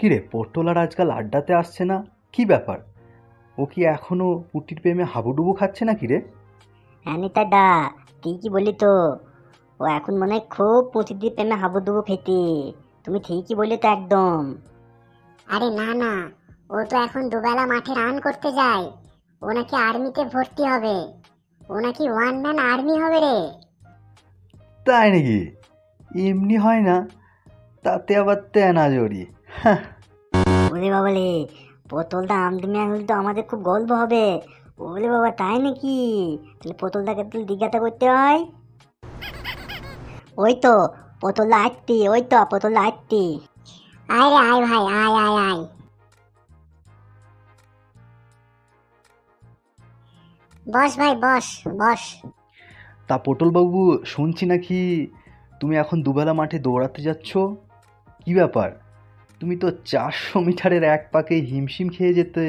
কিরে, পটল আর আজকাল আড্ডাতে আসছে না, কি ব্যাপার? ও কি এখনো পুটির প্রেমে হাবুডুবু খাচ্ছে না, কিরে? হ্যাঁ দা, ঠিকই বলি তো। ও এখন মনে হয় খুব প্রতিদিন প্রেমে হাবুডুবু খেতে। তুমি ঠিকই বললে তো একদম। আরে না না, ও তো এখন দুবেলা মাঠে রান করতে যায়। ও নাকি আর্মিতে ভর্তি হবে। ও নাকি ওয়ান ম্যান আর্মি হবে রে। তাই নাকি? এমনি হয় না, তাতে আবার তেনা জড়ি। হ্যাঁ। ওরে বাবালে, পটলদা আমদামি হলে তো আমাদের খুব গল্প হবে। ওরে বাবা, তাই নাকি? তাহলে পটলদাকে তুই জিজ্ঞাসা করতে হয়। ওই তো পটলদা আসতি, ওই তো পটলদা আসতি। আয় রে আয় ভাই, আয় আয় আয়। বস ভাই, বস বস। তা পটলবাবু, শুনছি নাকি তুমি এখন দুবেলা মাঠে দৌড়াতে যাচ্ছ? কি ব্যাপার? তুমি তো 400 মিটারের এক পাকে হিমশিম খেয়ে যেতে,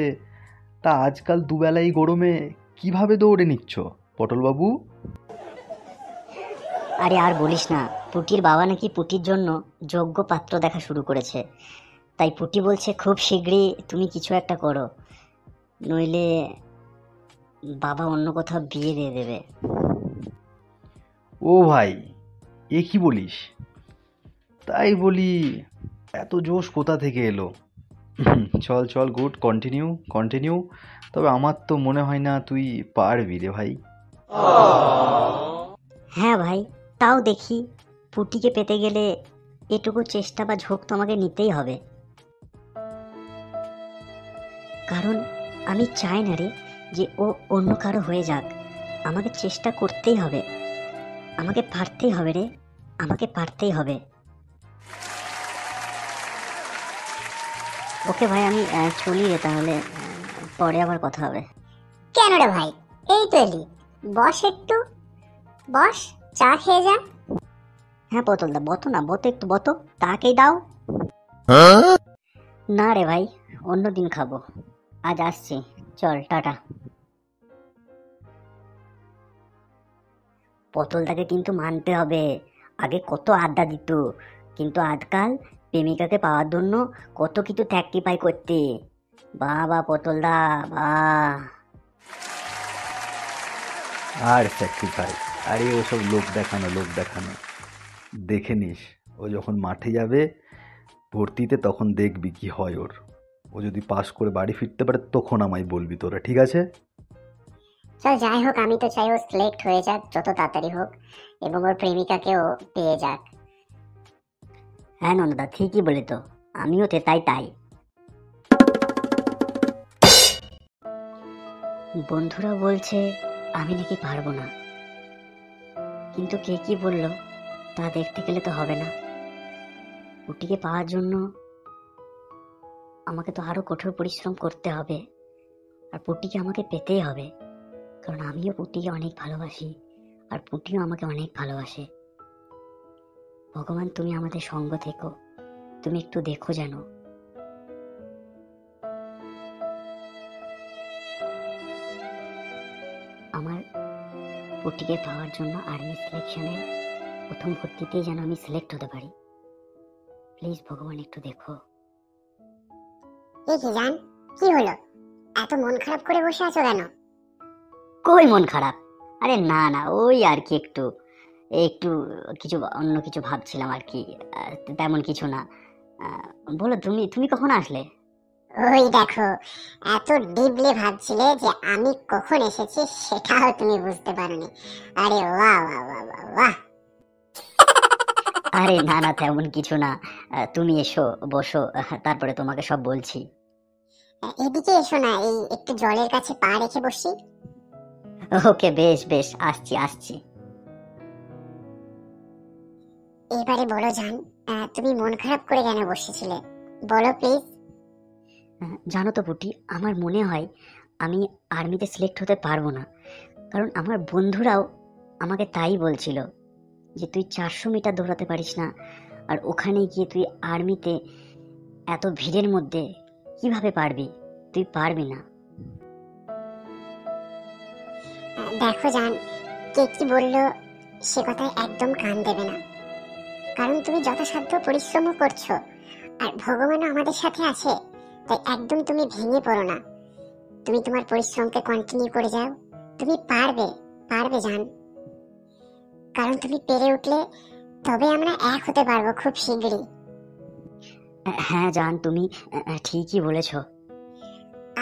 তা আজকাল দুবেলাই গরমে কিভাবে দৌড়ে নিচ্ছ পটলবাবু? আরে আর বলিস না, পুটির বাবা নাকি পুটির জন্য যোগ্য পাত্র দেখা শুরু করেছে। তাই পুটি বলছে খুব শীঘ্রই তুমি কিছু একটা করো, নইলে বাবা অন্য কোথাও বিয়ে দিয়ে দেবে। ও ভাই, এ কি বলিস? তাই বলি, এত জোশ কোথা থেকে এলো? চল চল, গুড, কন্টিনিউ কন্টিনিউ। তবে আমার তো মনে হয় না তুই পারবি রে ভাই। হ্যাঁ ভাই, তাও দেখি। পুটিকে পেতে গেলে এটুকু চেষ্টা বা ঝোঁক তোমাকে নিতেই হবে। কারণ আমি চাই না রে যে ও অন্য কারো হয়ে যাক। আমাকে চেষ্টা করতেই হবে, আমাকে পারতেই হবে রে, আমাকে পারতেই হবে। ওকে ভাই, আমি চলি রে তাহলে। পরে আবার কথা হবে। কেন রে ভাই, এই তো এলি। বস একটু, বস, চা খেয়ে যা। হ্যাঁ পটলদা, বতো না, বতো একটু বতো, তাকেই দাও। না রে ভাই, অন্যদিন খাবো, আজ আসছি। চল, টাটা। পটলদাকে কিন্তু মানতে হবে। আগে কত আড্ডা দিত, কিন্তু আজকাল প্রেমিকাকে পাওয়ার জন্য কত কিছু স্যাক্রিফাইস করতে। বাহ বাহ পটলদা, বাহ। আর স্যাক্রিফাইস? আরে ওসব লোক দেখানো, লোক দেখানো। দেখে নিস, ও যখন মাঠে যাবে ভর্তিতে, তখন দেখবি কি হয় ওর। ও যদি পাস করে বাড়ি ফিরতে পারে তখন আমায় বলবি তোরা, ঠিক আছে? চল, যাই হোক, আমি তো চাই ও সিলেক্ট হয়ে যাক যত তাড়াতাড়ি হোক, এবং ওর প্রেমিকাকেও পেয়ে যাক। হ্যাঁ নন্দদা, ঠিকই বলে তো, আমিও তাই তাই। বন্ধুরা বলছে আমি নাকি পারবো না, কিন্তু কে কি বললো তা দেখতে গেলে তো হবে না। পুটিকে পাওয়ার জন্য আমাকে তো আরো কঠোর পরিশ্রম করতে হবে, আর পুটিকে আমাকে পেতেই হবে। কারণ আমিও পুটিকে অনেক ভালোবাসি, আর পুটিও আমাকে অনেক ভালোবাসে। ভগবান, তুমি আমাদের সঙ্গ থেকো, তুমি একটু দেখো যেন। আমার পুটিকে পাওয়ার জন্য আর্মি সিলেকশনে প্রথম ভর্তিতেই যেন আমি সিলেক্ট হতে পারি। প্লিজ ভগবান, একটু দেখো। এই কি জান, কি হলো? এত মন খারাপ করে বসে আছো কেন? কই মন খারাপ? আরে না না, ওই আর কি, একটু একটু কিছু অন্য কিছু ভাবছিলাম আর কি। তেমন কিছু না। বলো, তুমি তুমি কখন আসলে? ওই দেখো, এত ডিপলি ভাবছিলে যে আমি কখন এসেছি সেটাও তুমি বুঝতে পারোনি। আরে বাহ বাহ বাহ বাহ বাহ। আরে না না, তেমন কিছু না। তুমি এসো, বসো, তারপরে তোমাকে সব বলছি। এদিকে এসো না, এই একটু জলের কাছে পা রেখে বসি। ওকে, বেশ বেশ, আসছি আসছি। এবারে বলো জান, তুমি মন খারাপ করে কেন বসেছিলে? বলো প্লিজ। জানো তো পুটি, আমার মনে হয় আমি আর্মিতে সিলেক্ট হতে পারবো না। কারণ আমার বন্ধুরাও আমাকে তাই বলছিল, যে তুই 400 মিটার দৌড়াতে পারিস না, আর ওখানে গিয়ে তুই আর্মিতে এত ভিড়ের মধ্যে কিভাবে পারবি, তুই পারবি না। দেখো জান, কে কি বললো সে কথায় একদম কান দেবে না। কারণ তুমি যথাসাধ্য পরিশ্রমও করছো, আর ভগবানও আমাদের সাথে আছে, তাই একদম তুমি ভেঙে পড়ো না। তুমি তোমার পরিশ্রমকে কন্টিনিউ করে যাও। তুমি পারবে, পারবে জান। কারণ তুমি পেরে উঠলে তবে আমরা এক হতে পারবো খুব শীঘ্রই। হ্যাঁ জান, তুমি ঠিকই বলেছ।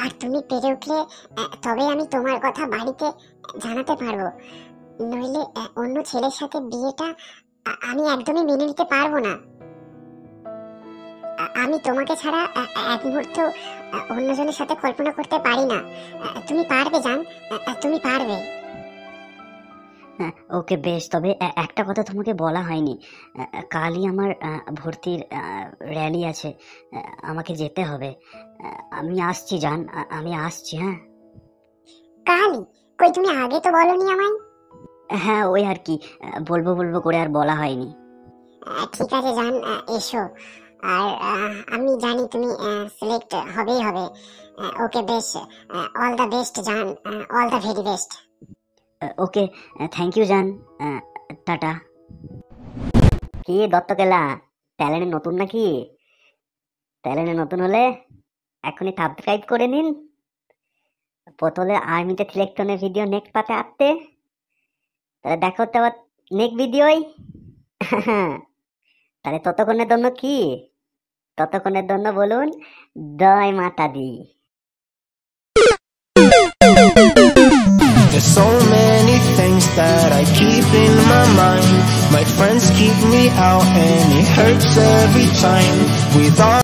আর তুমি পেরে উঠলে তবে আমি তোমার কথা বাড়িতে জানাতে পারবো। নইলে অন্য ছেলের সাথে বিয়েটা আমি একদমই মেনে নিতে পারবো না। আমি তোমাকে ছাড়া এক মুহূর্ত অন্যজনের সাথে কল্পনা করতে পারি না। তুমি পারবে জান, তুমি পারবে। ওকে বেশ, তবে একটা কথা তোমাকে বলা হয়নি। কালই আমার ভর্তির র্যালি আছে, আমাকে যেতে হবে। আমি আসছি জান, আমি আসছি। হ্যাঁ কালই? কই তুমি আগে তো বলনি আমায়। হ্যাঁ, ওই আর কি, বলবো বলবো করে আর বলা হয়নি। ঠিক আছে জান, এসো। আর আমি জানি তুমি সিলেক্ট হবেই হবে। ওকে বেশ, অল দ্য বেস্ট জান, all the very best. Okay, thank you জান, টাটা। কি দত্তকেলা, ট্যালেন্টে নতুন নাকি? ট্যালেন্টে নতুন হলে এখনই সাবস্ক্রাইব করে নিন। প্রথমে আর্মিতে সিলেকশনের ভিডিও নেক্সট পাতে আসতে। তাহলে দেখা হচ্ছে আবার নেক্সট ভিডিওই। তাহলে ততক্ষণের জন্য কি? ততক্ষণের জন্য বলুন জয় মাতা দি। There's so many things that I keep in my mind. My friends keep me out and it hurts every time. With all